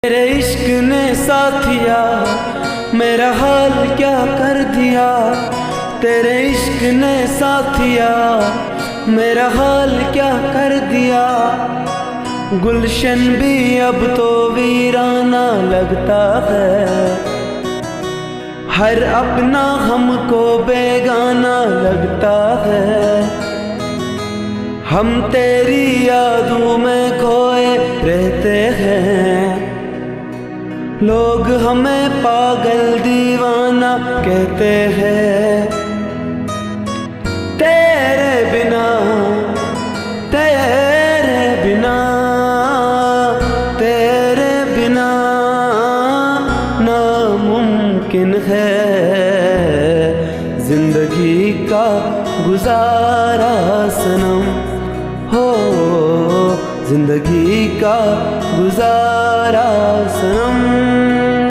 तेरे इश्क ने साथिया मेरा हाल क्या कर दिया। तेरे इश्क ने साथिया मेरा हाल क्या कर दिया। गुलशन भी अब तो वीराना लगता है। हर अपना हमको बेगाना लगता है। हम तेरी यादों में खोए रहते हैं। लोग हमें पागल दीवाना कहते हैं। तेरे बिना तेरे बिना तेरे बिना नामुमकिन है जिंदगी का गुजारा सनम। हो जिंदगी का गुजारा सनम।